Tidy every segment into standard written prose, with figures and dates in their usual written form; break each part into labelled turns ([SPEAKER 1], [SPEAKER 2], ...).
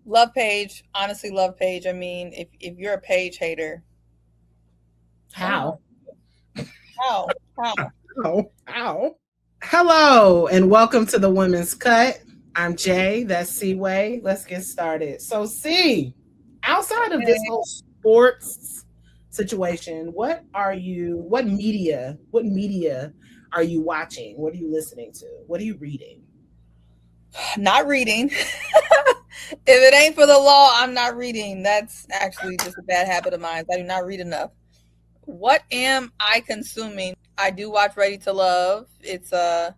[SPEAKER 1] Love Paige. Honestly, love Paige. I mean, if you're a Paige hater, I don't know
[SPEAKER 2] How?
[SPEAKER 1] how.
[SPEAKER 2] How? Hello, and welcome to the Women's Cut. I'm Jay. That's C-Way. Let's get started. So, C, outside of this whole sports situation, what media are you watching? What are you listening to? What are you reading?
[SPEAKER 1] Not reading. If it ain't for the law, I'm not reading. That's actually just a bad habit of mine. I do not read enough. What am I consuming? I do watch Ready to Love. It's a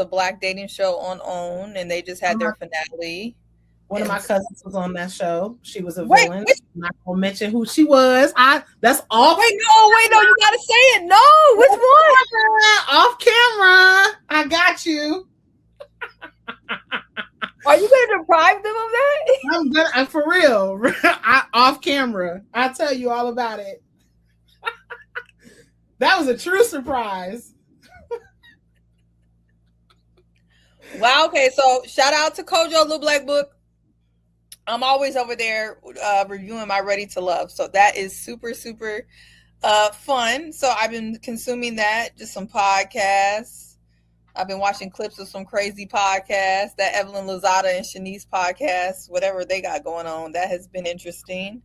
[SPEAKER 1] black dating show on OWN, and they just
[SPEAKER 2] One
[SPEAKER 1] had
[SPEAKER 2] of my,
[SPEAKER 1] their finale.
[SPEAKER 2] one of
[SPEAKER 1] And
[SPEAKER 2] my cousins was on that show. She was a
[SPEAKER 1] wait,
[SPEAKER 2] villain.
[SPEAKER 1] which
[SPEAKER 2] I'm not gonna mention who she was. I that's off
[SPEAKER 1] wait, no, you gotta say it. No, which one?
[SPEAKER 2] off camera. I got you.
[SPEAKER 1] Are you gonna deprive them of that?
[SPEAKER 2] I'm gonna for real. Off camera. I'll tell you all about it. That was a true surprise.
[SPEAKER 1] Wow. Okay, so shout out to Kojo Little Black Book. I'm always over there reviewing my Ready to Love. So that is super, super fun. So I've been consuming that, just some podcasts. I've been watching clips of some crazy podcasts, that Evelyn Lozada and Shanice podcast, whatever they got going on. That has been interesting.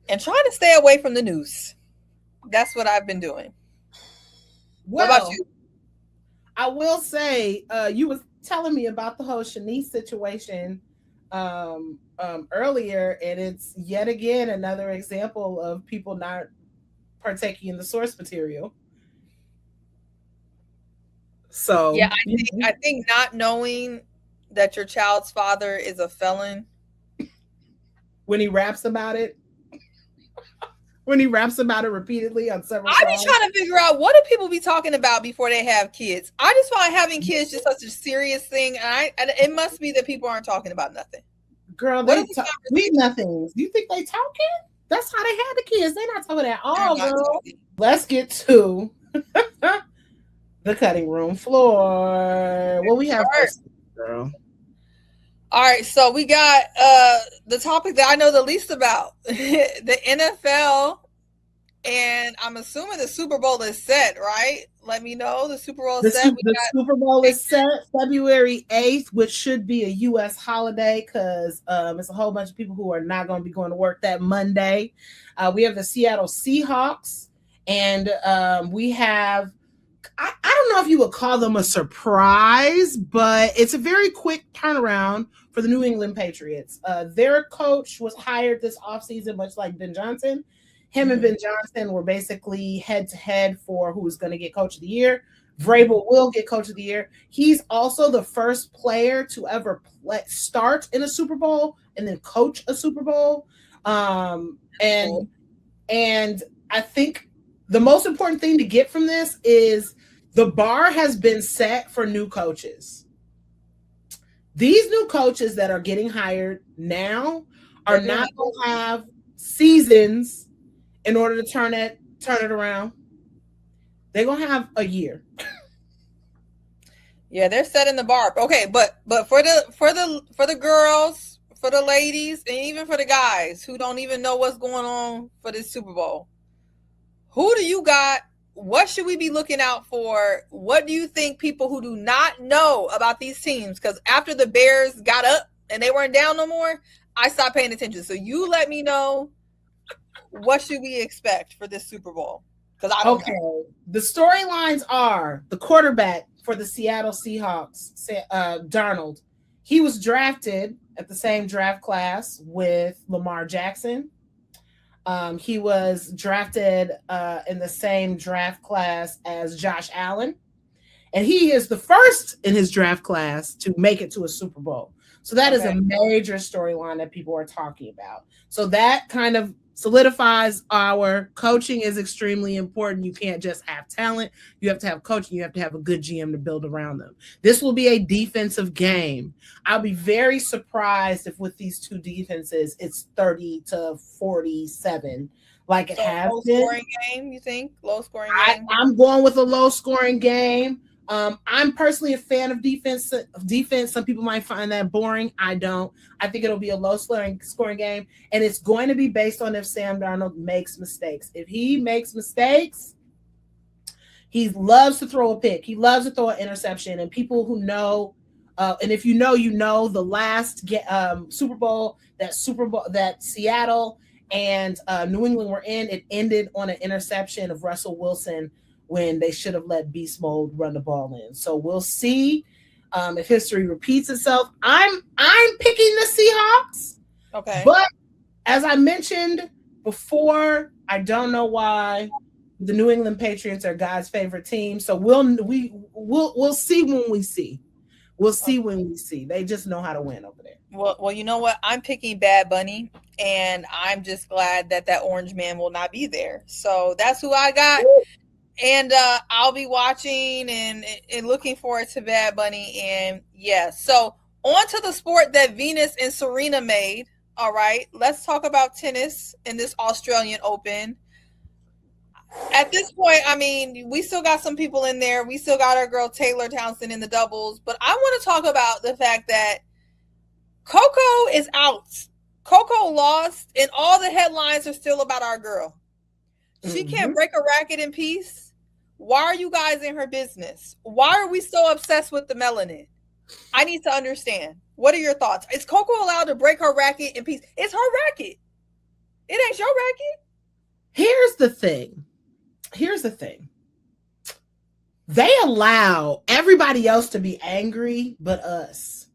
[SPEAKER 1] And trying to stay away from the news. That's what I've been doing. What about
[SPEAKER 2] Well,
[SPEAKER 1] you?
[SPEAKER 2] I will say, you was telling me about the whole Shanice situation earlier, and it's yet again another example of people not partaking in the source material.
[SPEAKER 1] Yeah,
[SPEAKER 2] So
[SPEAKER 1] I think not knowing that your child's father is a felon.
[SPEAKER 2] when he raps about it, when he raps about it repeatedly on several
[SPEAKER 1] I be
[SPEAKER 2] songs.
[SPEAKER 1] trying to figure out what do people be talking about before they have kids. I just find having kids just such a serious thing, and it must be that people aren't talking about nothing.
[SPEAKER 2] Girl,
[SPEAKER 1] What
[SPEAKER 2] they
[SPEAKER 1] is the
[SPEAKER 2] we
[SPEAKER 1] conversation?
[SPEAKER 2] nothings. You think they talking? That's how they had the kids. They not talking at
[SPEAKER 1] They're
[SPEAKER 2] all,
[SPEAKER 1] not
[SPEAKER 2] girl.
[SPEAKER 1] talking.
[SPEAKER 2] Let's get to the cutting room floor. What we have
[SPEAKER 1] All right.
[SPEAKER 2] first, girl?
[SPEAKER 1] All right, so we got the topic that I know the least about the NFL, and I'm assuming the Super Bowl is set, right? Let me know the Super Bowl is set. We
[SPEAKER 2] The
[SPEAKER 1] got
[SPEAKER 2] Super Bowl is set February 8th, which should be a U.S. holiday because it's a whole bunch of people who are not going to be going to work that Monday. We have the Seattle Seahawks, and we have I don't know if you would call them a surprise, but it's a very quick turnaround for the New England Patriots. Their coach was hired this offseason, much like Ben Johnson. Him and
[SPEAKER 1] Mhm.
[SPEAKER 2] Ben Johnson were basically head to head for who's going to get coach of the year. Vrabel will get coach of the year. He's also the first player to ever start in a Super Bowl and then coach a Super Bowl. Um, and
[SPEAKER 1] Cool.
[SPEAKER 2] and I think the most important thing to get from this is the bar has been set for new coaches. These new coaches that are getting hired now are
[SPEAKER 1] They're doing
[SPEAKER 2] not
[SPEAKER 1] it.
[SPEAKER 2] going to have seasons in order to turn it around. They're going to have a year.
[SPEAKER 1] Yeah, they're setting the bar. Okay, but for the girls, for the ladies, and even for the guys who don't even know what's going on for this Super Bowl, who do you got? What should we be looking out for? What do you think people who do not know about these teams? Because after the Bears got up and they weren't down no more, I stopped paying attention. So you let me know what should we expect for this Super Bowl? Because I don't
[SPEAKER 2] Okay.
[SPEAKER 1] know.
[SPEAKER 2] The storylines are the quarterback for the Seattle Seahawks, Darnold. He was drafted at the same draft class with Lamar Jackson. He was drafted in the same draft class as Josh Allen. And he is the first in his draft class to make it to a Super Bowl. So that is
[SPEAKER 1] Okay.
[SPEAKER 2] a major storyline that people are talking about. So that kind of solidifies our coaching is extremely important. You can't just have talent. You have to have coaching. You have to have a good GM to build around them. This will be a defensive game. I'll be very surprised if with these two defenses, it's 30-47 like it
[SPEAKER 1] So
[SPEAKER 2] has
[SPEAKER 1] low
[SPEAKER 2] been.
[SPEAKER 1] scoring game, you think? Low scoring game?
[SPEAKER 2] I'm going with a low scoring game. I'm personally a fan of defense. Some people might find that boring. I don't. I think it'll be a low scoring game, and it's going to be based on if Sam Darnold makes mistakes. If he makes mistakes, he loves to throw a pick. He loves to throw an interception. And people who know, and if you know, the last Super Bowl that Seattle and New England were in, it ended on an interception of Russell Wilson when they should have let Beast Mode run the ball in. So we'll see if history repeats itself. I'm picking the Seahawks.
[SPEAKER 1] Okay.
[SPEAKER 2] But as I mentioned before, I don't know why the New England Patriots are God's favorite team. So we'll see when we see. We'll see when we see. They just know how to win over there.
[SPEAKER 1] Well, you know what? I'm picking Bad Bunny, and I'm just glad that that orange man will not be there. So that's who I got, and I'll be watching and looking forward to Bad Bunny. And yeah, so on to the sport that Venus and Serena made. All right, let's talk about tennis in this Australian Open. At this point, I mean, we still got some people in there. We still got our girl Taylor Townsend in the doubles, but I want to talk about the fact that Coco is out. Coco lost, and all the headlines are still about our girl. She can't break a racket in peace. Why are you guys in her business? Why are we so obsessed with the melanin? I need to understand. What are your thoughts? Is Coco allowed to break her racket in peace? It's her racket. It ain't your racket.
[SPEAKER 2] Here's the thing. They allow everybody else to be angry but us.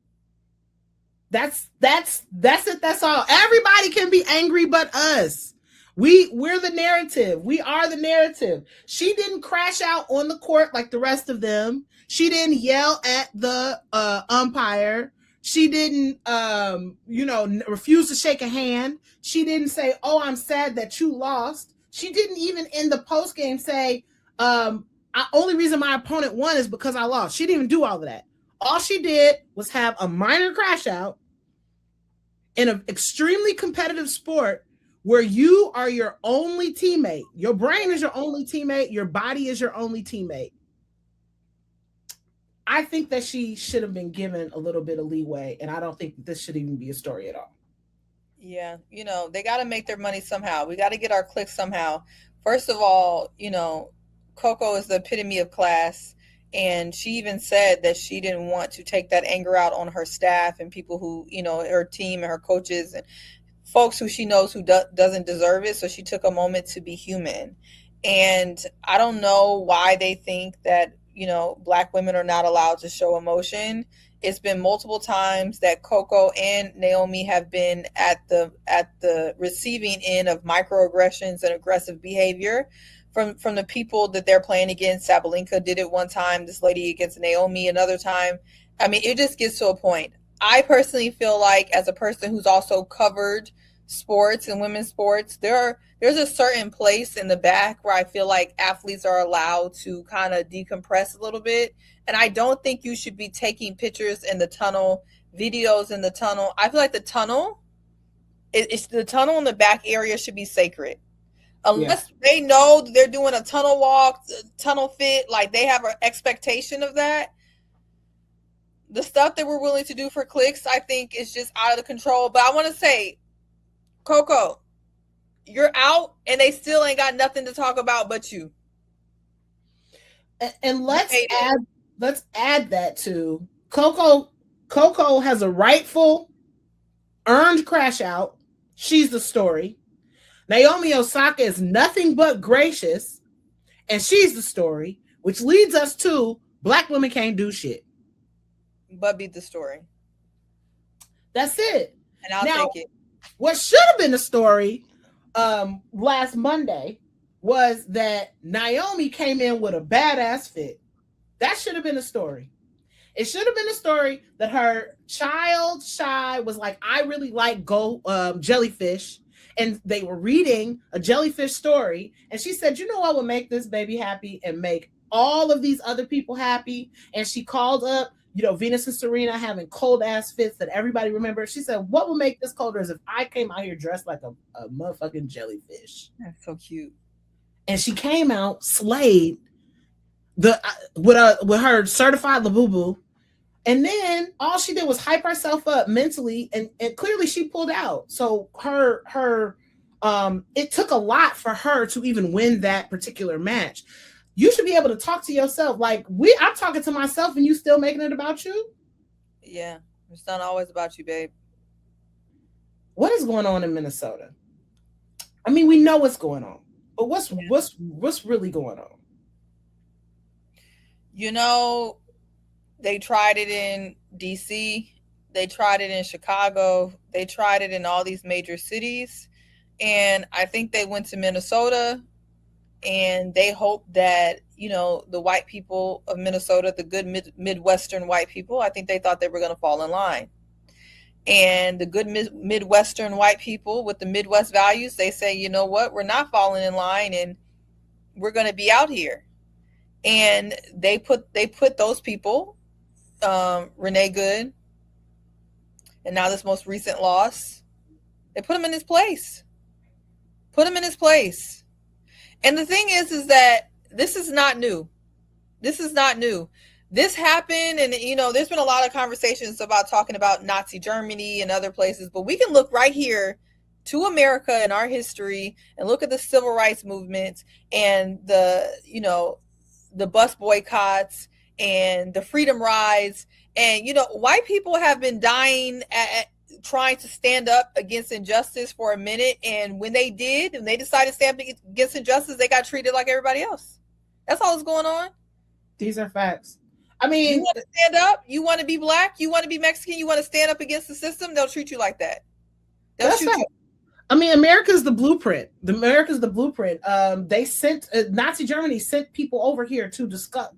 [SPEAKER 2] That's it. That's all. Everybody can be angry but us. We're the narrative. We are the narrative. She didn't crash out on the court like the rest of them. She didn't yell at the umpire. She didn't refuse to shake a hand. She didn't say, "Oh, I'm sad that you lost." She didn't even in the post game say, only reason my opponent won is because I lost. She didn't even do all of that. All she did was have a minor crash out in an extremely competitive sport where you are your only teammate. Your brain is your only teammate. Your body is your only teammate. I think that she should have been given a little bit of leeway, and I don't think this should even be a story at all.
[SPEAKER 1] Yeah, they got to make their money somehow. We got to get our clicks somehow. First of all, Coco is the epitome of class. And she even said that she didn't want to take that anger out on her staff and people who, her team and her coaches and folks who she knows who doesn't deserve it. So she took a moment to be human. And I don't know why they think that, Black women are not allowed to show emotion. It's been multiple times that Coco and Naomi have been at the receiving end of microaggressions and aggressive behavior from the people that they're playing against. Sabalenka did it one time, this lady against Naomi another time. I mean, it just gets to a point. I personally feel like, as a person who's also covered sports and women's sports, there's a certain place in the back where I feel like athletes are allowed to kind of decompress a little bit. And I don't think you should be taking pictures in the tunnel, videos in the tunnel. I feel like the tunnel in the back area should be sacred. Unless they know they're doing a tunnel walk, tunnel fit, like they have an expectation of that. The stuff that we're willing to do for clicks, I think, is just out of control. But I want to say, Coco, you're out, and they still ain't got nothing to talk about but you.
[SPEAKER 2] And let's add that to Coco. Coco has a rightful earned crash out. She's the story. Naomi Osaka is nothing but gracious, and she's the story, which leads us to Black women can't do shit.
[SPEAKER 1] But be the story.
[SPEAKER 2] That's it.
[SPEAKER 1] And I'll take it.
[SPEAKER 2] What should have been the story last Monday was that Naomi came in with a badass fit. That should have been a story. It should have been a story that her child Shy was like, I really like jellyfish. And they were reading a jellyfish story. And she said, you know what would make this baby happy and make all of these other people happy? And she called up, Venus and Serena having cold ass fits that everybody remembers. She said, what would make this colder is if I came out here dressed like a motherfucking jellyfish.
[SPEAKER 1] That's so cute.
[SPEAKER 2] And she came out slayed. the with her certified labubu. And then all she did was hype herself up mentally, and clearly she pulled out. So her it took a lot for her to even win that particular match. You should be able to talk to yourself. Like I'm talking to myself and you still making it about you.
[SPEAKER 1] Yeah, it's not always about you, babe.
[SPEAKER 2] What is going on in Minnesota? I mean, we know what's going on, but what's really going on?
[SPEAKER 1] You know, they tried it in DC, they tried it in Chicago, they tried it in all these major cities. And I think they went to Minnesota and they hoped that, the white people of Minnesota, the good Midwestern white people, I think they thought they were going to fall in line. And the good Midwestern white people with the Midwest values, they say, you know what, we're not falling in line and we're going to be out here. And they put those people, Renee Good, and now this most recent loss, they put him in his place. Put him in his place. And the thing is that this is not new. This is not new. This happened, and there's been a lot of conversations about talking about Nazi Germany and other places, but we can look right here to America and our history and look at the civil rights movement and the bus boycotts and the freedom rides. And white people have been dying at trying to stand up against injustice for a minute, and when they did, and they decided to stand up against injustice, they got treated like everybody else. That's all that's going on.
[SPEAKER 2] These are facts. I
[SPEAKER 1] You
[SPEAKER 2] mean,
[SPEAKER 1] want to stand up, you want to be black, you want to be Mexican, you want to stand up against the system, they'll treat you like that. They'll
[SPEAKER 2] that's
[SPEAKER 1] shoot
[SPEAKER 2] fact.
[SPEAKER 1] you.
[SPEAKER 2] I mean, America's the blueprint. America's the blueprint. They sent Nazi Germany sent people over here to discuss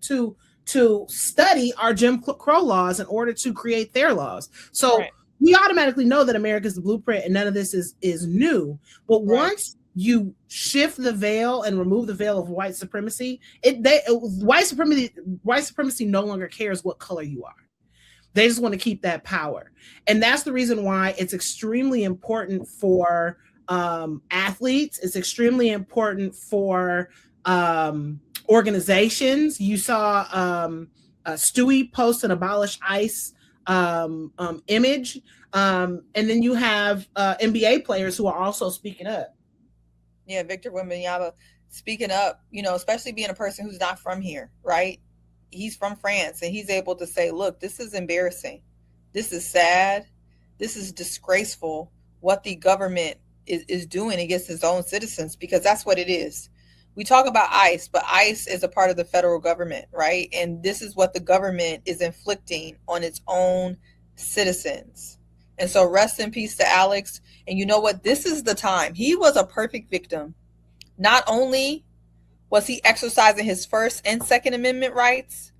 [SPEAKER 2] to study our Jim Crow laws in order to create their laws. So
[SPEAKER 1] Right.
[SPEAKER 2] we automatically know that America's the blueprint, and none of this is new. But
[SPEAKER 1] Right.
[SPEAKER 2] once you shift the veil and remove the veil of white supremacy, white supremacy no longer cares what color you are. They just want to keep that power. And that's the reason why it's extremely important for athletes. It's extremely important for organizations. You saw Stewie post an abolish ICE image. And then you have NBA players who are also speaking up.
[SPEAKER 1] Yeah, Victor Wembanyama speaking up, especially being a person who's not from here, right? He's from France and he's able to say, look, this is embarrassing. This is sad. This is disgraceful what the government is doing against its own citizens, because that's what it is. We talk about ICE, but ICE is a part of the federal government, right? And this is what the government is inflicting on its own citizens. And so rest in peace to Alex. And you know what? This is the time. He was a perfect victim. Not only was he exercising his First and Second Amendment rights,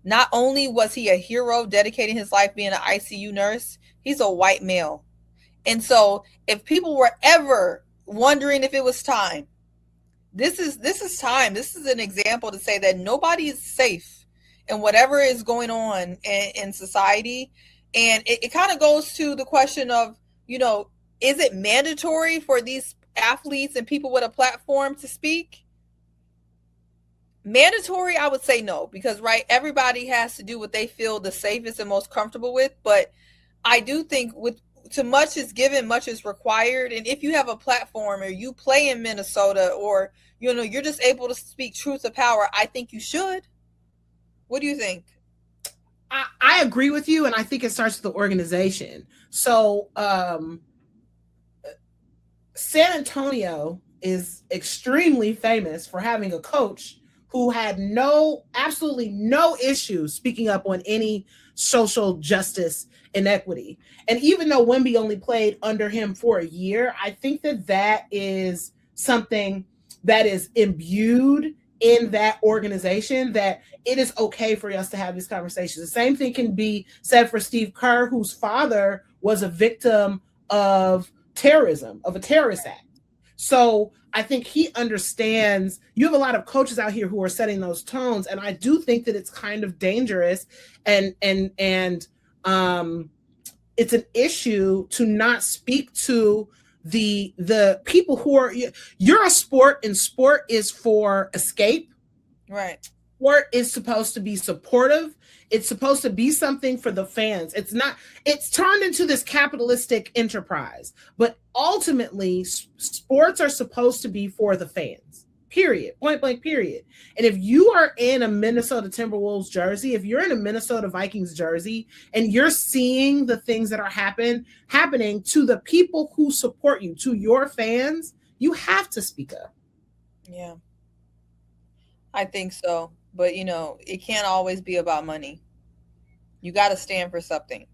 [SPEAKER 1] not only was he a hero dedicating his life being an ICU nurse, he's a white male. And so if people were ever wondering if it was time, this is time. This is an example to say that nobody is safe in whatever is going on in society. And it kind of goes to the question of, is it mandatory for these athletes and people with a platform to speak? Mandatory, I would say no, because right, everybody has to do what they feel the safest and most comfortable with. But I do think with too much is given, much is required. And if you have a platform or you play in Minnesota or you're just able to speak truth to power, I think you should. What do you think?
[SPEAKER 2] I agree with you, and I think it starts with the organization. So San Antonio is extremely famous for having a coach who had absolutely no issue speaking up on any social justice inequity. And even though Wemby only played under him for a year, I think that is something that is imbued in that organization, that it is okay for us to have these conversations. The same thing can be said for Steve Kerr, whose father was a victim of terrorism, of a terrorist act. So I think he understands. You have a lot of coaches out here who are setting those tones, and I do think that it's kind of dangerous, and it's an issue to not speak to the people who are. You're a sport, and sport is for escape.
[SPEAKER 1] Right.
[SPEAKER 2] sport is supposed to be supportive. It's supposed to be something for the fans. It's not, it's turned into this capitalistic enterprise. But ultimately, sports are supposed to be for the fans. Period. Point blank, period. And if you are in a Minnesota Timberwolves jersey, if you're in a Minnesota Vikings jersey, and you're seeing the things that are happening to the people who support you, to your fans, you have to speak up.
[SPEAKER 1] Yeah, I think so. But it can't always be about money. You got to stand for something.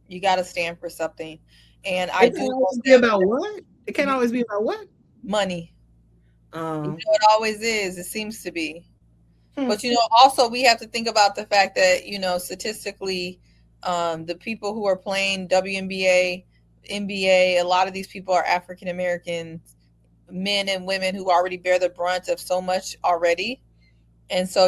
[SPEAKER 1] You got to stand for something. And I
[SPEAKER 2] It
[SPEAKER 1] do
[SPEAKER 2] can't
[SPEAKER 1] know
[SPEAKER 2] always be
[SPEAKER 1] that
[SPEAKER 2] about what? It can't always be about what?
[SPEAKER 1] money.
[SPEAKER 2] Um,
[SPEAKER 1] It always is. It seems to be.
[SPEAKER 2] hmm.
[SPEAKER 1] But also we have to think about the fact that statistically, the people who are playing WNBA, NBA, a lot of these people are African American men and women who already bear the brunt of so much already. And so,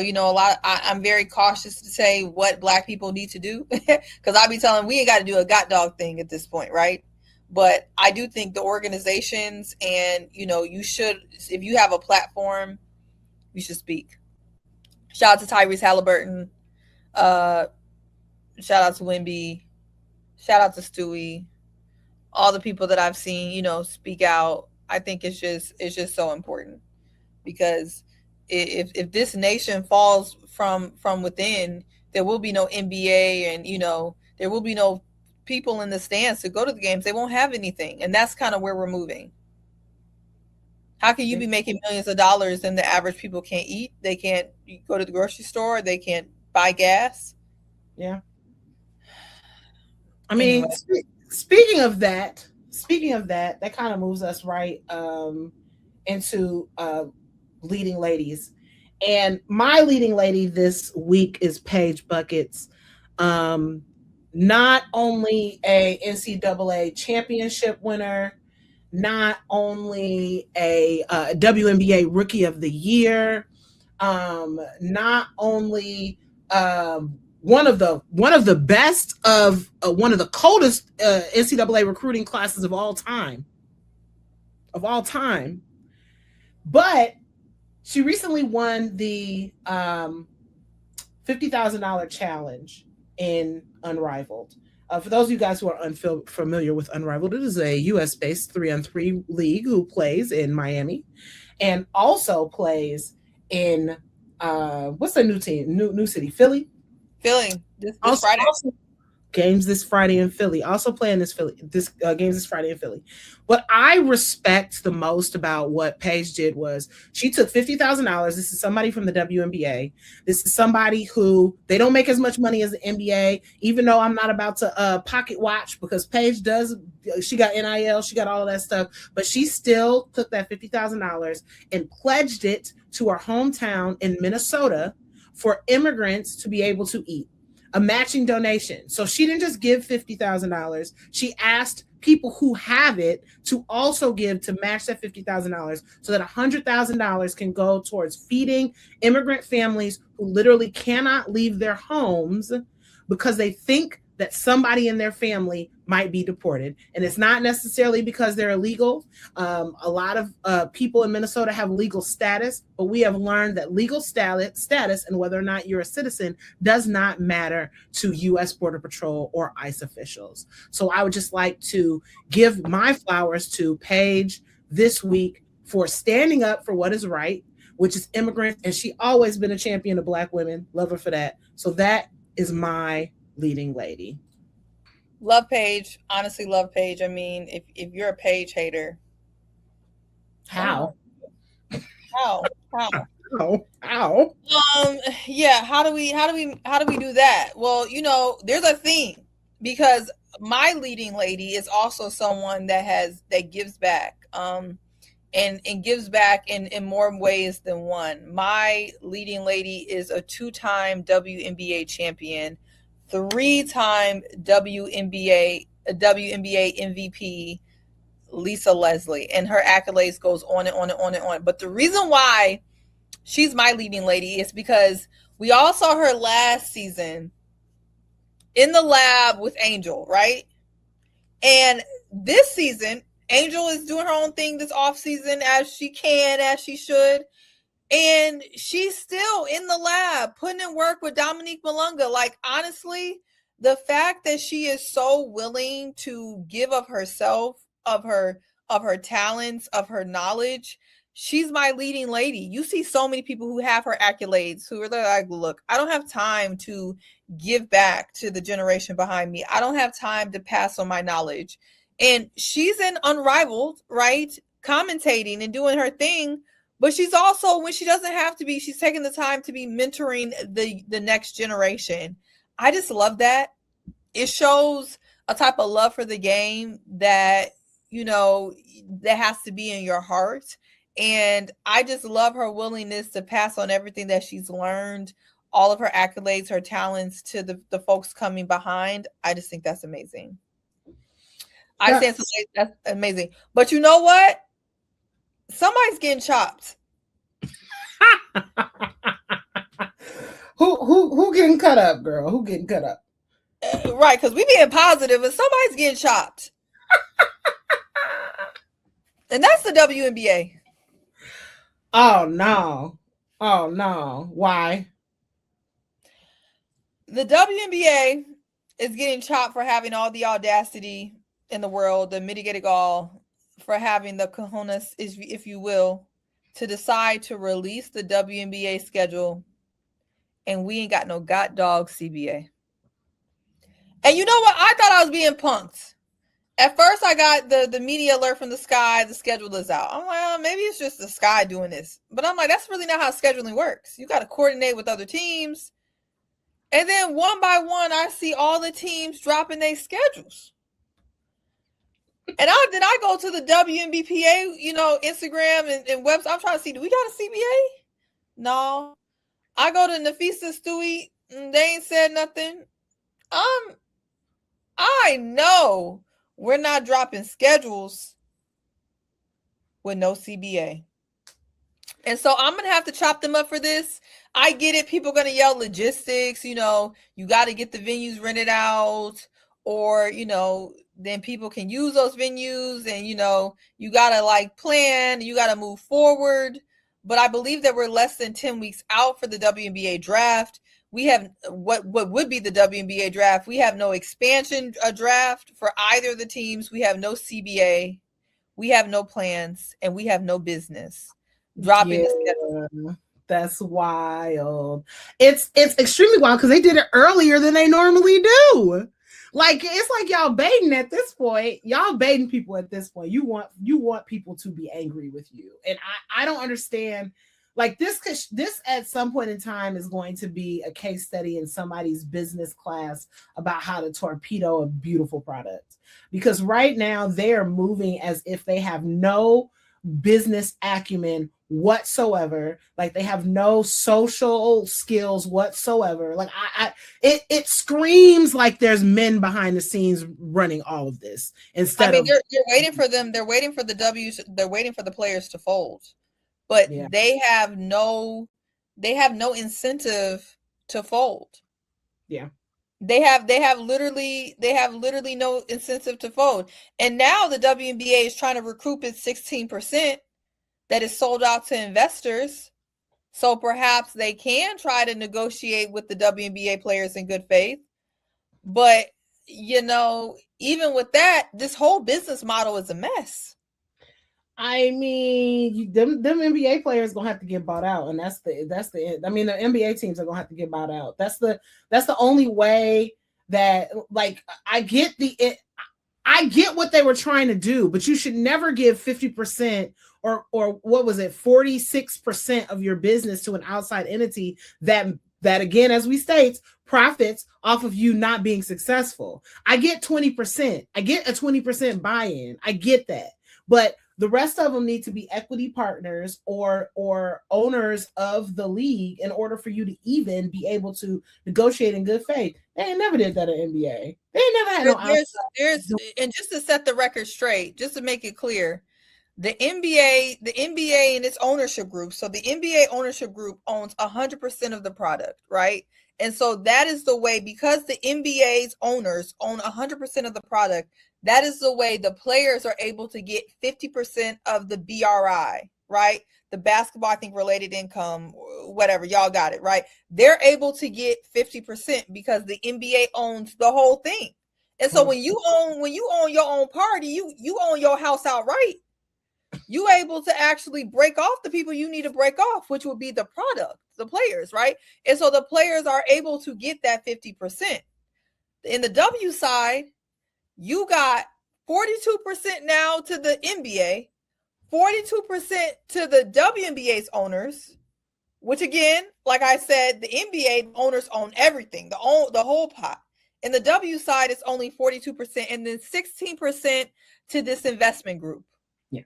[SPEAKER 1] I'm very cautious to say what Black people need to do because I'll be telling we ain't got to do a got dog thing at this point, right? But I do think the organizations and you should, if you have a platform, you should speak. Shout out to Tyrese Halliburton. Uh, Shout out to Wimby. Shout out to Stewie. All the people that I've seen, speak out. I think it's just so important because if this nation falls from within, there will be no NBA, and there will be no people in the stands to go to the games. They won't have anything, and that's kind of where we're moving. How can you be making millions of dollars and the average people can't eat? They can't go to the grocery store. They can't buy gas.
[SPEAKER 2] Yeah. I mean,
[SPEAKER 1] Anyway,
[SPEAKER 2] speaking of that, that kind of moves us right into leading ladies. And my leading lady this week is Paige Buckets. Um, Not only a NCAA championship winner, not only a WNBA Rookie of the Year, not only one of the best of one of the coldest NCAA recruiting classes of all time, but she recently won the $50,000 challenge in Unrivaled. For those of you guys who are unfamiliar with Unrivaled, it is a US based 3-on-3 league who plays in Miami and also plays in what's the new team? New city, Philly.
[SPEAKER 1] feeling this
[SPEAKER 2] Also,
[SPEAKER 1] Friday.
[SPEAKER 2] games this Friday in Philly. Also playing this games this Friday in Philly. What I respect the most about what Paige did was she took $50,000. This is somebody from the WNBA. This is somebody who they don't make as much money as the NBA. Even though I'm not about to pocket watch because Paige does. She got NIL. She got all of that stuff, but she still took that $50,000 and pledged it to her hometown in Minnesota for immigrants to be able to eat, a matching donation. So she didn't just give $50,000. She asked people who have it to also give to match that $50,000 so that $100,000 can go towards feeding immigrant families who literally cannot leave their homes because they think that somebody in their family might be deported. And it's not necessarily because they're illegal. A lot of people in Minnesota have legal status, but we have learned that legal status and whether or not you're a citizen does not matter to U.S. Border Patrol or ICE officials. So I would just like to give my flowers to Paige this week for standing up for what is right, which is immigrants. And she always been a champion of Black women. Love her for that. So that is my leading lady.
[SPEAKER 1] Love Paige. Honestly, love Paige. I mean, if you're a Paige hater,
[SPEAKER 2] How?
[SPEAKER 1] how?
[SPEAKER 2] How?
[SPEAKER 1] Yeah. How do we do that? Well, there's a theme because my leading lady is also someone that gives back. And gives back in more ways than one. My leading lady is a 2-time WNBA champion, 3-time WNBA MVP, Lisa Leslie, and her accolades goes on and on and on and on. But the reason why she's my leading lady is because we all saw her last season in the lab with Angel, right? And this season, Angel is doing her own thing this off season as she can, as she should. And she's still in the lab putting in work with Dominique Malunga. Like, honestly, the fact that she is so willing to give of herself, of her talents, of her knowledge, she's my leading lady. You see so many people who have her accolades who are like, look, I don't have time to give back to the generation behind me. I don't have time to pass on my knowledge. And she's in Unrivaled, right? Commentating and doing her thing, but she's also, when she doesn't have to be, she's taking the time to be mentoring the next generation. I just love that. It shows a type of love for the game that, you know, that has to be in your heart. And I just love her willingness to pass on everything that she's learned, all of her accolades, her talents to the folks coming behind. I just think that's amazing. I think that's amazing. But you know what? Somebody's getting chopped.
[SPEAKER 2] Who getting cut up, girl? Who getting cut up?
[SPEAKER 1] Right, because we being positive and somebody's getting chopped. And that's the WNBA.
[SPEAKER 2] Oh no. Oh no. Why?
[SPEAKER 1] The WNBA is getting chopped for having all the audacity in the world, the mitigated all, for having the cojones, if you will, to decide to release the WNBA schedule, and we ain't got no god dog CBA. And you know what? I thought I was being punked. At first, I got the media alert from the Sky, the schedule is out. I'm like, well, maybe it's just the Sky doing this. But I'm like, that's really not how scheduling works. You got to coordinate with other teams. And then one by one, I see all the teams dropping their schedules. And I go to the WNBPA, you know, Instagram and website. I'm trying to see, do we got a CBA? No. I go to Nafisa Stewie, they ain't said nothing. I know we're not dropping schedules with no CBA. And so I'm going to have to chop them up for this. I get it. People are going to yell logistics, you know, you got to get the venues rented out, or, you know, then people can use those venues, and, you know, you got to like plan, you got to move forward. But I believe that we're less than 10 weeks out for the WNBA draft. We have what would be the WNBA draft. We have no expansion draft for either of the teams. We have no CBA. We have no plans, and we have no business dropping the schedule.
[SPEAKER 2] That's wild. It's extremely wild because they did it earlier than they normally do. Like, it's like y'all baiting at this point. Y'all baiting people at this point. You want people to be angry with you. And I don't understand. Like, this at some point in time is going to be a case study in somebody's business class about how to torpedo a beautiful product. Because right now they are moving as if they have no business acumen whatsoever. Like, they have no social skills whatsoever. Like, it screams like there's men behind the scenes running all of this. Instead,
[SPEAKER 1] I mean, you're waiting for them. They're waiting for the W's. They're waiting for the players to fold, but yeah, they have no incentive to fold.
[SPEAKER 2] Yeah.
[SPEAKER 1] They have literally no incentive to fold. And now the WNBA is trying to recoup its 16% that is sold out to investors. So perhaps they can try to negotiate with the WNBA players in good faith. But, you know, even with that, this whole business model is a mess.
[SPEAKER 2] I mean, them NBA players gonna have to get bought out, and that's the. I mean, the NBA teams are gonna have to get bought out. That's the only way that, like, I get what they were trying to do, but you should never give 50% or what was it, 46% of your business to an outside entity that again, as we state, profits off of you not being successful. I get 20%. I get a 20% buy-in. I get that, but the rest of them need to be equity partners or owners of the league in order for you to even be able to negotiate in good faith. They ain't never did that at NBA. They ain't never had
[SPEAKER 1] there's and just to set the record straight, just to make it clear, the NBA and its ownership group. So the NBA ownership group owns 100% of the product, right? And so that is the way, because the NBA's owners own 100% of the product, that is the way the players are able to get 50% of the BRI, right? the basketball, I think related income, whatever, y'all got it, right? They're able to get 50% because the NBA owns the whole thing. And so when you own your own party, you own your house outright. You able to actually break off the people you need to break off, which would be the product, the players, right? And so the players are able to get that 50%. In the W side, you got 42% now to the NBA, 42% to the WNBA's owners, which again, like I said, the NBA owners own everything, the whole pot. In the W side, it's only 42%, and then 16% to this investment group.
[SPEAKER 2] Yeah.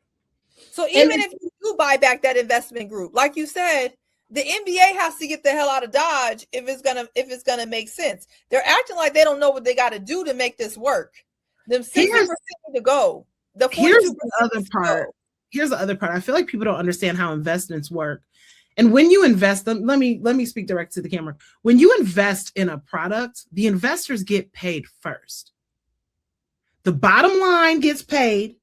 [SPEAKER 1] So even if you do buy back that investment group, like you said, the NBA has to get the hell out of Dodge if it's gonna make sense. They're acting like they don't know what they got to do to make this work. Them 60% to go. The 42%
[SPEAKER 2] here's the other part. Here's the other part. I feel like people don't understand how investments work. And when you invest them, let me speak direct to the camera. When you invest in a product, the investors get paid first. The bottom line gets paid,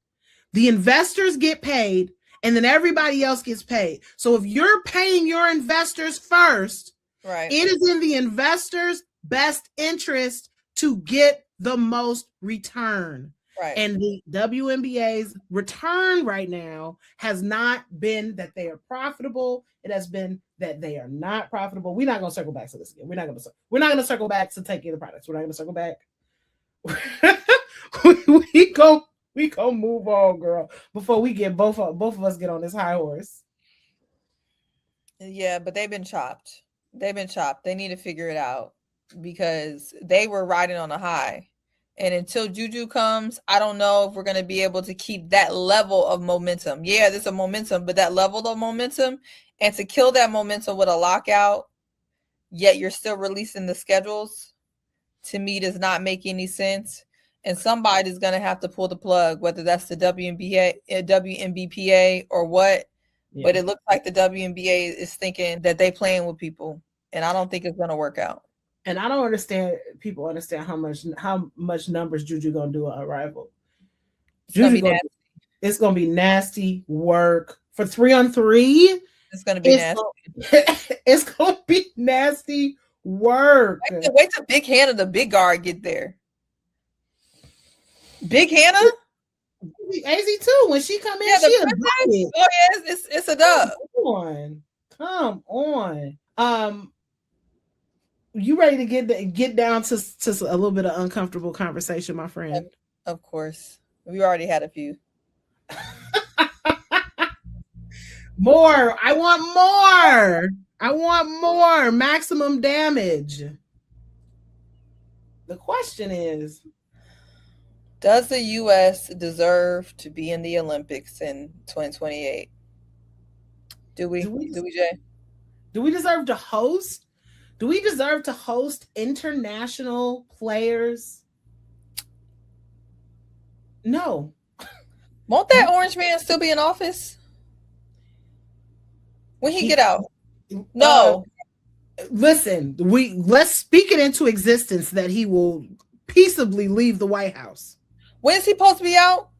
[SPEAKER 2] the investors get paid, and then everybody else gets paid. So if you're paying your investors first,
[SPEAKER 1] right,
[SPEAKER 2] it is in the investors' best interest to get the most return.
[SPEAKER 1] Right.
[SPEAKER 2] And the WNBA's return right now has not been that they are profitable. It has been that they are not profitable. We're not going to circle back to this again. We're not going to circle back to taking the products. We're not going to circle back. we go move on, girl, before we get both of us get on this high horse.
[SPEAKER 1] Yeah, but they've been chopped. They need to figure it out because they were riding on a high. And until Juju comes, I don't know if we're going to be able to keep that level of momentum. Yeah, there's a momentum, but that level of momentum, and to kill that momentum with a lockout, yet you're still releasing the schedules, to me does not make any sense. And somebody's going to have to pull the plug, whether that's the WNBPA or what. Yeah. But it looks like the WNBA is thinking that they playing with people, and I don't think it's going to work out.
[SPEAKER 2] And I don't understand. People understand how much numbers Juju gonna do on Arrival. It's gonna be nasty work for 3-on-3.
[SPEAKER 1] It's gonna be nasty.
[SPEAKER 2] It's gonna be nasty work.
[SPEAKER 1] Wait till Big Hannah, the big guard, get there. Big Hannah,
[SPEAKER 2] AZ too. When she come in, she a dub.
[SPEAKER 1] Oh yeah, it's a dub.
[SPEAKER 2] Come on. You ready to get down to a little bit of uncomfortable conversation, my friend?
[SPEAKER 1] Of course. We already had a few.
[SPEAKER 2] More. I want more. Maximum damage. The question is,
[SPEAKER 1] does the U.S. deserve to be in the Olympics in 2028? Do we, Jay?
[SPEAKER 2] Do we deserve to host? Do we deserve to host international players? No.
[SPEAKER 1] Won't that orange man still be in office? When he get out? No.
[SPEAKER 2] Listen, let's speak it into existence that he will peaceably leave the White House.
[SPEAKER 1] When is he supposed to be out?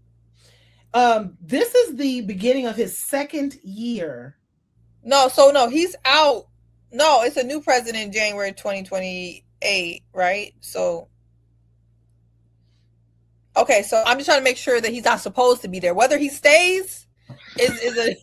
[SPEAKER 2] This is the beginning of his second year.
[SPEAKER 1] No, he's out. No, it's a new president in January 2028, right? So, okay, so I'm just trying to make sure that he's not supposed to be there. Whether he stays is a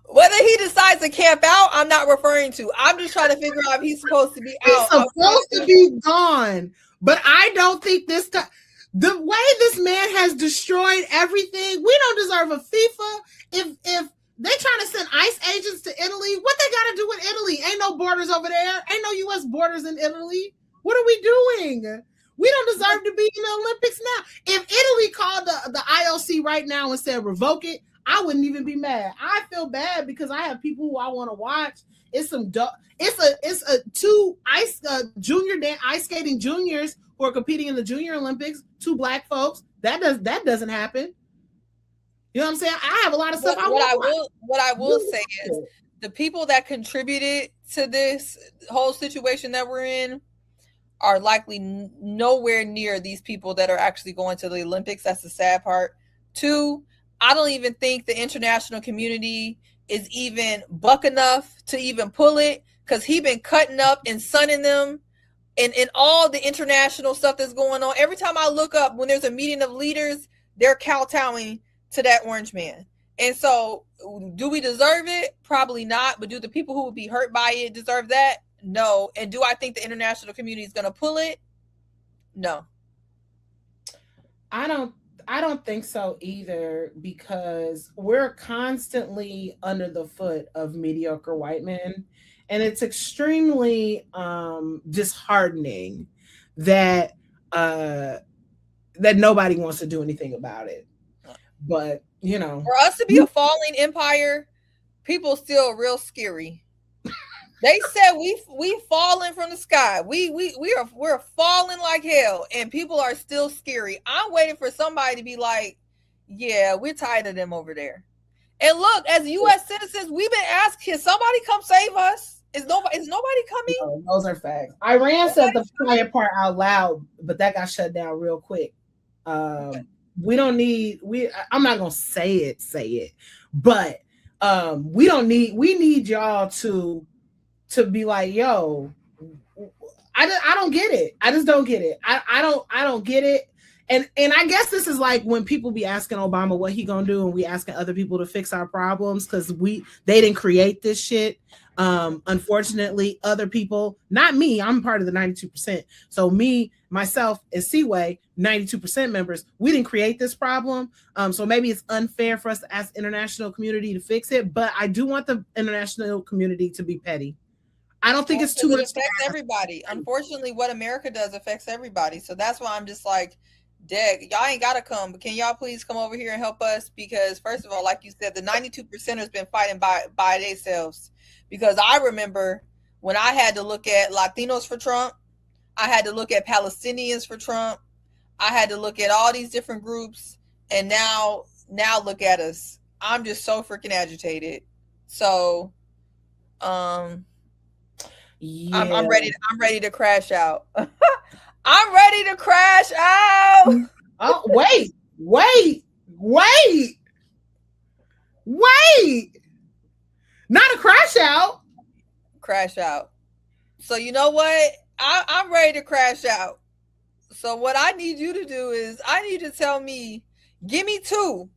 [SPEAKER 1] whether he decides to camp out, I'm not referring to. I'm just trying to figure out if he's supposed to be out.
[SPEAKER 2] He's supposed to be gone, but I don't think this time. The way this man has destroyed everything, we don't deserve a FIFA. If they trying to send ICE agents to Italy, what they got to do with Italy? Ain't no borders over there. Ain't no U.S. borders in Italy. What are we doing? We don't deserve to be in the Olympics now. If Italy called the IOC right now and said revoke it, I wouldn't even be mad. I feel bad because I have people who I want to watch. It's two junior ice skating juniors who are competing in the Junior Olympics. 2 Black folks. That doesn't happen. You know what I'm saying? I have a lot of stuff.
[SPEAKER 1] What I will say is the people that contributed to this whole situation that we're in are likely nowhere near these people that are actually going to the Olympics. That's the sad part. 2, I don't even think the international community is even buck enough to even pull it, because he been cutting up and sunning them and all the international stuff that's going on. Every time I look up when there's a meeting of leaders, they're kowtowing to that orange man. And so, do we deserve it? Probably not. But do the people who would be hurt by it deserve that? No. And do I think the international community is going to pull it? No.
[SPEAKER 2] I don't I don't think so either, because we're constantly under the foot of mediocre white men, and it's extremely disheartening that uh that nobody wants to do anything about it. But,
[SPEAKER 1] For us to be a falling empire, people still real scary. They said we falling from the sky. We're falling like hell, and people are still scary. I'm waiting for somebody to be like, yeah, we're tired of them over there. And look, as U.S. citizens, we've been asked, can somebody come save us? Is nobody coming?
[SPEAKER 2] No, those are facts. Iran said the quiet part out loud, but that got shut down real quick. We don't need I'm not gonna say it, but we need y'all to be like, yo, I don't get it. I just don't get it. I don't get it. And I guess this is like when people be asking Obama what he gonna do, and we asking other people to fix our problems, because they didn't create this shit. Unfortunately, other people, not me, I'm part of the 92%. So me, myself, and Seaway, 92% members, we didn't create this problem. So maybe it's unfair for us to ask the international community to fix it, but I do want the international community to be petty. I don't think it's too much.
[SPEAKER 1] It affects everybody. Unfortunately, what America does affects everybody. So that's why I'm just like, Deg, y'all ain't gotta come, but can y'all please come over here and help us? Because first of all, like you said, the 92% has been fighting by themselves. Because I remember when I had to look at Latinos for Trump, I had to look at Palestinians for Trump, I had to look at all these different groups, and now look at us. I'm just so freaking agitated. So,
[SPEAKER 2] yeah.
[SPEAKER 1] I'm ready to crash out. I'm ready to crash out.
[SPEAKER 2] Oh, wait. Not a crash out.
[SPEAKER 1] Crash out. So you know what? I'm ready to crash out. So what I need you to do is I need you to tell me, give me two.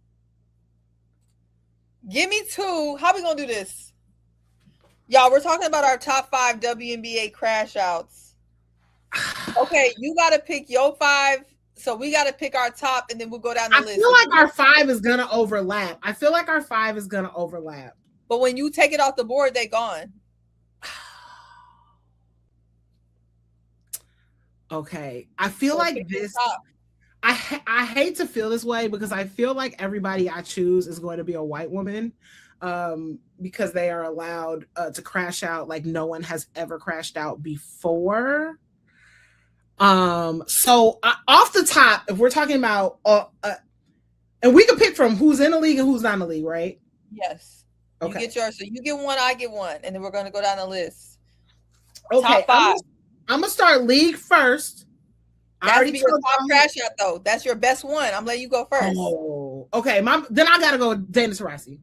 [SPEAKER 1] Give me two. How we gonna do this? Y'all, we're talking about our top 5 WNBA crash outs. Okay, you gotta pick your 5. So we gotta pick our top, and then we'll go down the list.
[SPEAKER 2] I feel like our 5 is gonna overlap.
[SPEAKER 1] But when you take it off the board, they gone.
[SPEAKER 2] Okay. I feel like this. I hate to feel this way, because I feel like everybody I choose is going to be a white woman, because they are allowed to crash out like no one has ever crashed out before. So off the top, if we're talking about, and we can pick from who's in the league and who's not in the league, right?
[SPEAKER 1] Yes.
[SPEAKER 2] Okay.
[SPEAKER 1] You get yours. So you get one, I get one, and then we're going to go down the list.
[SPEAKER 2] Okay. Top 5. I'm gonna start league first.
[SPEAKER 1] That's already your top crash out though. That's your best one. I'm letting you go first.
[SPEAKER 2] Oh, okay. Then I gotta go with Dana Taurasi.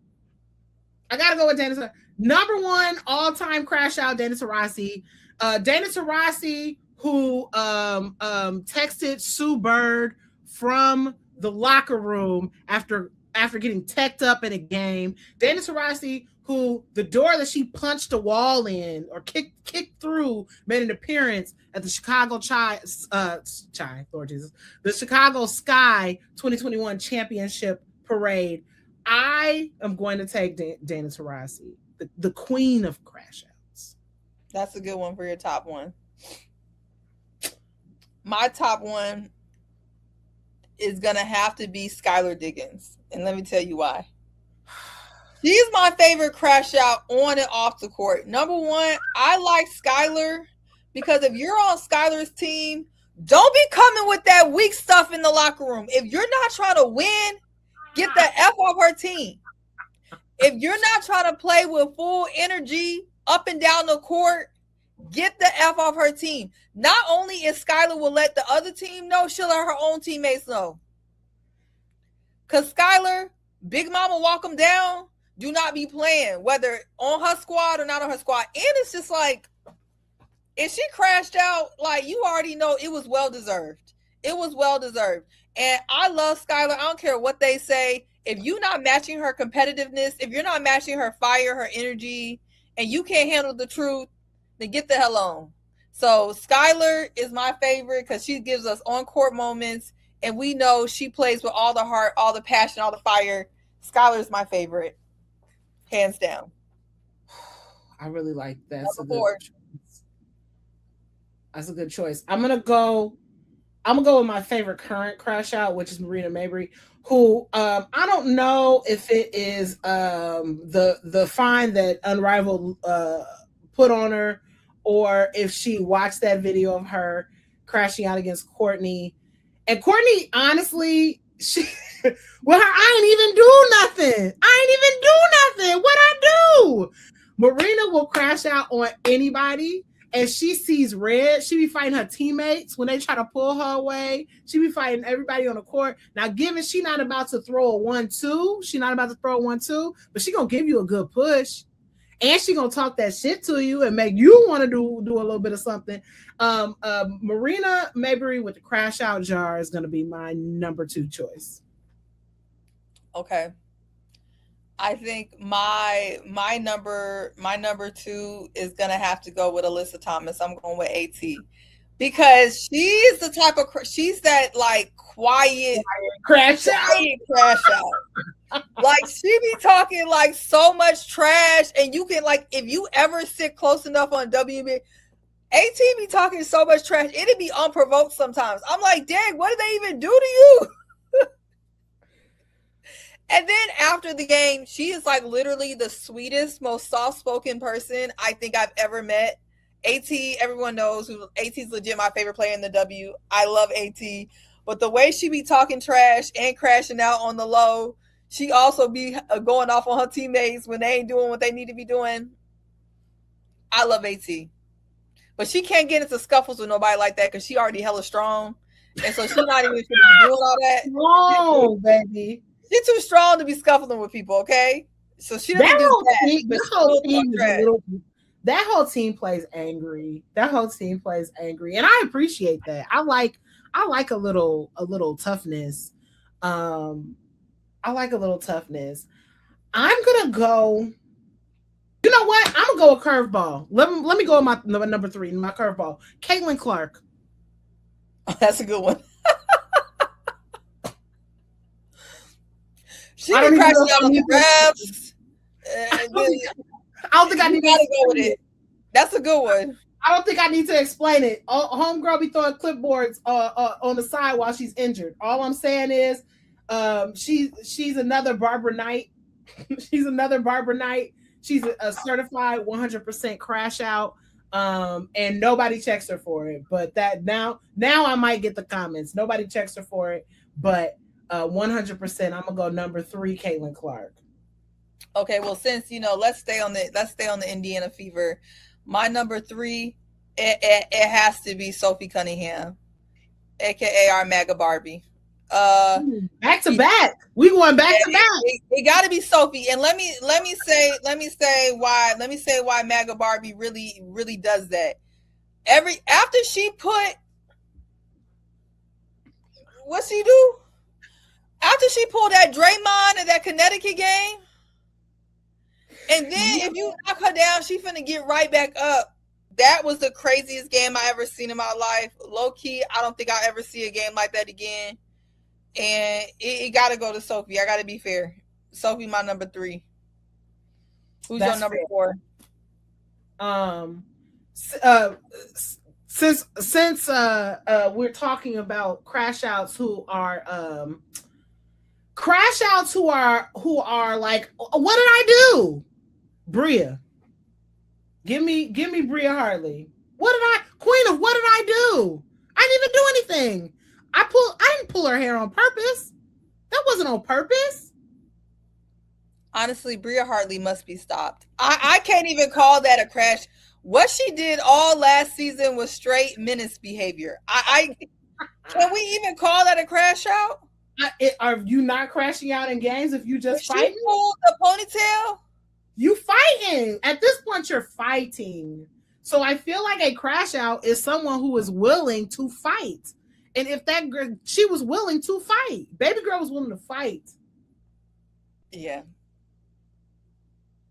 [SPEAKER 2] Number 1 all-time crash out, Dana Taurasi. Dana Taurasi, who texted Sue Bird from the locker room after getting teched up in a game. Dana Taurasi, who the door that she punched a wall in or kicked through, made an appearance at the Chicago the Chicago Sky 2021 championship parade. I am going to take Dana Taurasi, the queen of crash outs.
[SPEAKER 1] That's a good one for your top one. My top one is gonna have to be Skylar Diggins, and let me tell you why. She's my favorite crash out on and off the court. Number 1, I like Skylar because if you're on Skylar's team, don't be coming with that weak stuff in the locker room. If you're not trying to win, get the F off her team. If you're not trying to play with full energy up and down the court, get the F off her team. Not only is Skylar will let the other team know, she'll let her own teammates know. Because Skylar Big Mama walk them down. Do not be playing, whether on her squad or not on her squad. And it's just like, if she crashed out, like, you already know it was well deserved. It was well deserved. And I love Skylar. I don't care what they say. If you're not matching her competitiveness, if you're not matching her fire, her energy, and you can't handle the truth, then get the hell on. So Skylar is my favorite because she gives us on-court moments, and we know she plays with all the heart, all the passion, all the fire. Skylar is my favorite, hands down.
[SPEAKER 2] I really like that. That's a good choice. I'm gonna go with my favorite current crash out, which is Marina Mabrey, who I don't know if it is the fine that Unrivaled put on her, or if she watched that video of her crashing out against Courtney. And Courtney, honestly, she well, I ain't even do nothing. What I do? Marina will crash out on anybody, and she sees red. She be fighting her teammates when they try to pull her away. She be fighting everybody on the court. Now, given she not about to throw a 1-2, but she gonna give you a good push, and she gonna talk that shit to you and make you want to do a little bit of something. Marina Mabrey with the crash out jar is gonna be my number 2 choice.
[SPEAKER 1] Okay. I think my number 2 is gonna have to go with Alyssa Thomas. I'm going with AT because she's the type of she's that like quiet
[SPEAKER 2] crash out.
[SPEAKER 1] Like she be talking like so much trash, and you can, like, if you ever sit close enough on WB, AT be talking so much trash, it'd be unprovoked sometimes. I'm like, dang, what did they even do to you? And then after the game, she is like literally the sweetest, most soft-spoken person I think I've ever met. AT, everyone knows who AT's legit my favorite player in the W. I love AT. But the way she be talking trash and crashing out on the low, she also be going off on her teammates when they ain't doing what they need to be doing. I love AT. But she can't get into scuffles with nobody like that because she already hella strong. And so she's not even doing all that.
[SPEAKER 2] Oh, baby.
[SPEAKER 1] She's too strong to be scuffling with people, okay? So she doesn't do that.
[SPEAKER 2] That whole team plays angry. And I appreciate that. I like a little toughness. I like a little toughness. I'm gonna go. You know what? I'm gonna go with curveball. Let me go with my number 3, my curveball. Caitlin Clark.
[SPEAKER 1] Oh, that's a good one. She be crashing out on the refs.
[SPEAKER 2] I don't think I need to
[SPEAKER 1] go with it. That's a good one.
[SPEAKER 2] I don't think I need to explain it. Homegirl be throwing clipboards on the side while she's injured. All I'm saying is, she's another Barbara Knight. She's another Barbara Knight. She's a certified 100% crash out. And nobody checks her for it. But that now I might get the comments. Nobody checks her for it, but 100%. I'm gonna go number 3, Caitlin Clark.
[SPEAKER 1] Okay, well, since let's stay on the Indiana Fever. My number 3, it has to be Sophie Cunningham, aka our MAGA Barbie.
[SPEAKER 2] Back to back. We going back to back.
[SPEAKER 1] It got to be Sophie, and let me say why MAGA Barbie really does that. After she put, what she do? After she pulled that Draymond in that Connecticut game, and then if you knock her down, she finna get right back up. That was the craziest game I ever seen in my life. Low key, I don't think I'll ever see a game like that again. And it got to go to Sophie. I got to be fair. Sophie, my number 3. Who's your number 4?
[SPEAKER 2] Since we're talking about crash outs who are like, what did I do? Bria. Give me Bria Hartley. What did I do? I didn't even do anything. I didn't pull her hair on purpose. That wasn't on purpose.
[SPEAKER 1] Honestly, Bria Hartley must be stopped. I can't even call that a crash. What she did all last season was straight menace behavior. Can we even call that a crash out?
[SPEAKER 2] Are you not crashing out in games if you
[SPEAKER 1] If
[SPEAKER 2] just
[SPEAKER 1] she
[SPEAKER 2] fighting?
[SPEAKER 1] pulled the ponytail,
[SPEAKER 2] You fighting. At this point, you're fighting. So I feel like a crash out is someone who is willing to fight. And if that girl, she was willing to fight, baby girl was willing to fight.
[SPEAKER 1] yeah.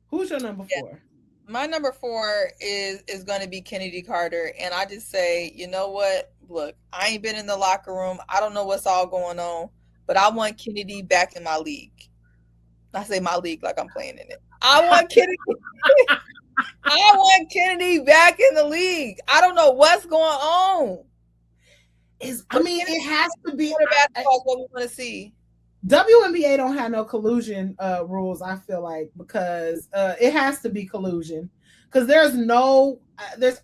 [SPEAKER 2] Who's your number
[SPEAKER 1] Yeah.
[SPEAKER 2] 4?
[SPEAKER 1] My number 4 is going to be Kennedy Carter, and I just say, you know what? Look, I ain't been in the locker room. I don't know what's all going on, but I want Kennedy back in my league. I say my league like I'm playing in it. I want Kennedy. I want Kennedy back in the league. I don't know what's going on.
[SPEAKER 2] It has to be.
[SPEAKER 1] Basketball is what we want to see.
[SPEAKER 2] WNBA don't have no collusion rules. I feel like because it has to be collusion because there's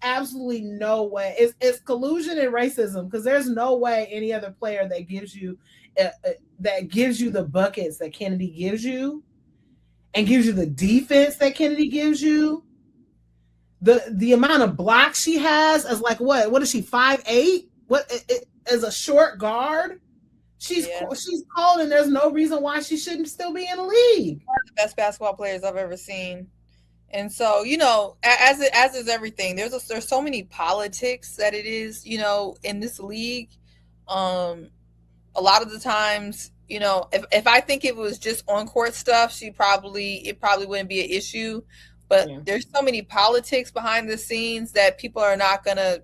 [SPEAKER 2] absolutely no way it's collusion and racism because there's no way any other player that gives you the buckets that Kennedy gives you and gives you the defense that Kennedy gives you. The amount of blocks she has as like what is she 5'8"? What as a short guard? She's cold, and there's no reason why she shouldn't still be in the league.
[SPEAKER 1] One of the best basketball players I've ever seen, and so as is everything. There's so many politics that it is in this league. A lot of the times, if I think it was just on court stuff, it probably wouldn't be an issue. But there's so many politics behind the scenes that people are not gonna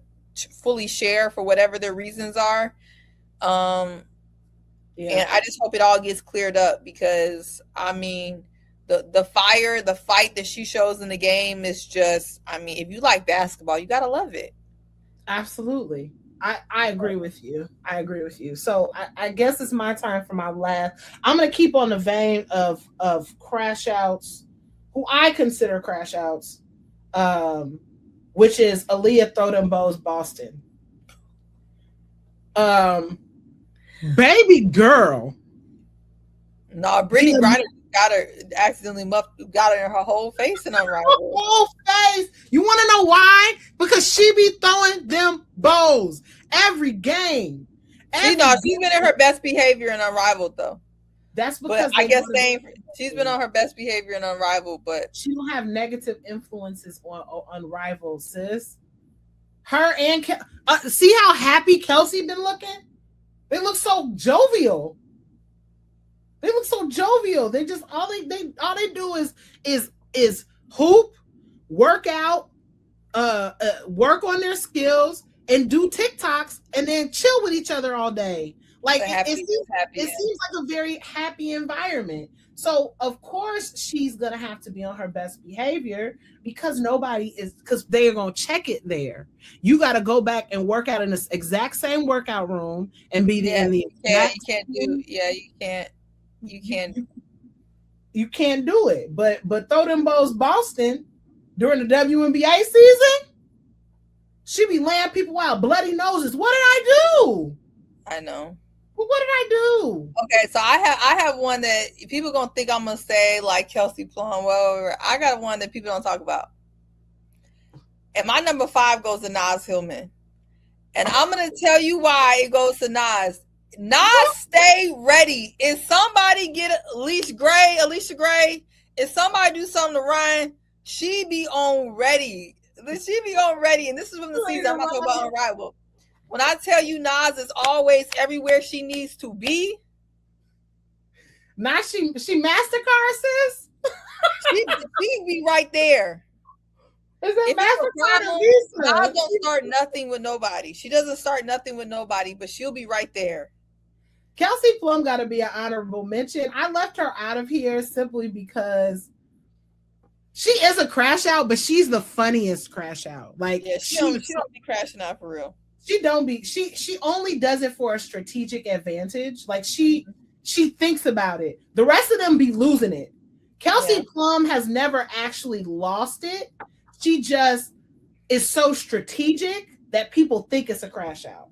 [SPEAKER 1] fully share for whatever their reasons are. And I just hope it all gets cleared up because the fight that she shows in the game is just, if you like basketball, you gotta love it.
[SPEAKER 2] Absolutely. I agree with you. So I guess it's my time for my last. I'm gonna keep on the vein of Crashouts, who I consider Crashouts, which is Aaliyah Throw Them Bows Boston. Baby girl.
[SPEAKER 1] No, Brittany Griner got her in her whole face and unraveled.
[SPEAKER 2] Whole face. You want to know why? Because she be throwing them bows every game.
[SPEAKER 1] She's been in her best behavior and unrivaled though.
[SPEAKER 2] That's because
[SPEAKER 1] I guess she's been on her best behavior and unrivaled, but
[SPEAKER 2] she don't have negative influences on unrivaled, sis. Her and see how happy Kelsey been looking? They look so jovial. They just all they do is hoop, work out, work on their skills, and do TikToks, and then chill with each other all day. Like it seems like a very happy environment. So of course she's gonna have to be on her best behavior because they are gonna check it there. You got to go back and work out in this exact same workout room and be in the. You can't do it. But Throw Them Bows Boston during the WNBA season, she be laying people out bloody noses. What did I do?
[SPEAKER 1] I know.
[SPEAKER 2] What did I do?
[SPEAKER 1] Okay, so I have one that people gonna think I'm gonna say like Kelsey Plum. Well, I got one that people don't talk about, and my number 5 goes to Naz Hillman, and I'm gonna tell you why it goes to Naz. Naz, stay ready. If somebody get Alicia Gray, if somebody do something to Ryan, she be on ready. She be on ready, and this is from the season. I'm not talking about Unrivaled. When I tell you Naz is always everywhere she needs to be.
[SPEAKER 2] Now she MasterCard, sis?
[SPEAKER 1] she be right there.
[SPEAKER 2] Is that MasterCard or Visa?
[SPEAKER 1] Naz don't start nothing with nobody. She doesn't start nothing with nobody, but she'll be right there.
[SPEAKER 2] Kelsey Plum got to be an honorable mention. I left her out of here simply because she is a crash out, but she's the funniest crash out. Like
[SPEAKER 1] she don't be crashing out for real.
[SPEAKER 2] She don't be. She only does it for a strategic advantage. Like she thinks about it. The rest of them be losing it. Kelsey Plum has never actually lost it. She just is so strategic that people think it's a crash out.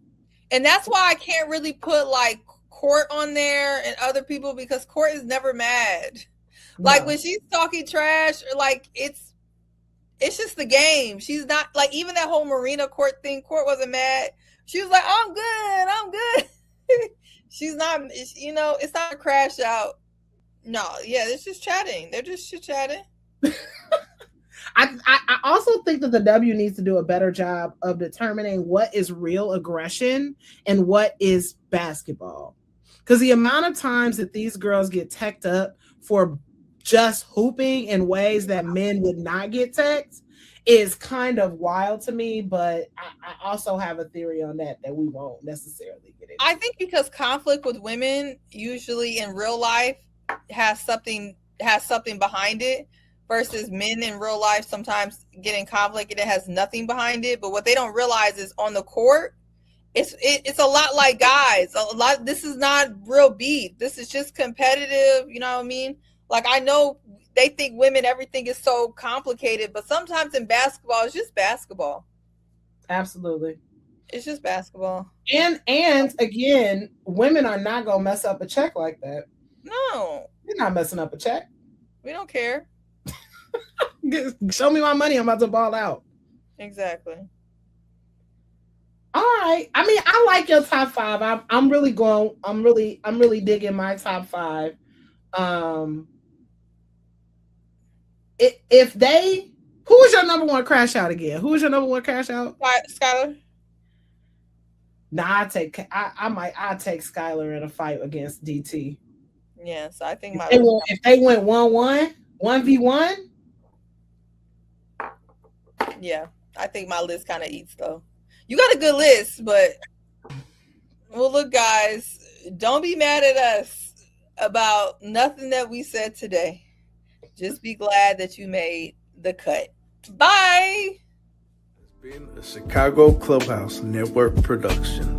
[SPEAKER 1] And that's why I can't really put like Court on there and other people because Court is never mad. Like when she's talking trash or like it's just the game. She's not like even that whole Marina Court thing. Court wasn't mad. She was like, I'm good. She's not, it's not a crash out. No, yeah, it's just chatting. They're just chit chatting.
[SPEAKER 2] I also think that the W needs to do a better job of determining what is real aggression and what is basketball. Because the amount of times that these girls get teched up for just hooping in ways that men would not get teched is kind of wild to me. But I also have a theory on that we won't necessarily get into.
[SPEAKER 1] I think because conflict with women usually in real life has something behind it versus men in real life sometimes getting conflict and it has nothing behind it. But what they don't realize is on the court, it's a lot like guys. This is not real beef. This is just competitive. You know what I mean? Like I know they think women everything is so complicated, but sometimes in basketball it's just basketball.
[SPEAKER 2] Absolutely.
[SPEAKER 1] It's just basketball.
[SPEAKER 2] And again, women are not gonna mess up a check like that.
[SPEAKER 1] No,
[SPEAKER 2] They're not messing up a check.
[SPEAKER 1] we don't care.
[SPEAKER 2] Show me my money. I'm about to ball out.
[SPEAKER 1] Exactly.
[SPEAKER 2] All right. I mean, I like your top five. I'm really going. I'm really digging my top five. If they, who was your number one crash out again? Who was your number one crash out?
[SPEAKER 1] Skylar.
[SPEAKER 2] Nah, I take Skylar in a fight against DT.
[SPEAKER 1] Yeah, so I think
[SPEAKER 2] if they went 1-1, 1v1.
[SPEAKER 1] Yeah, I think my list kind of eats though. You got a good list, but well, look, guys, don't be mad at us about nothing that we said today. Just be glad that you made the cut. Bye.
[SPEAKER 3] It's been a Chicago Clubhouse Network production.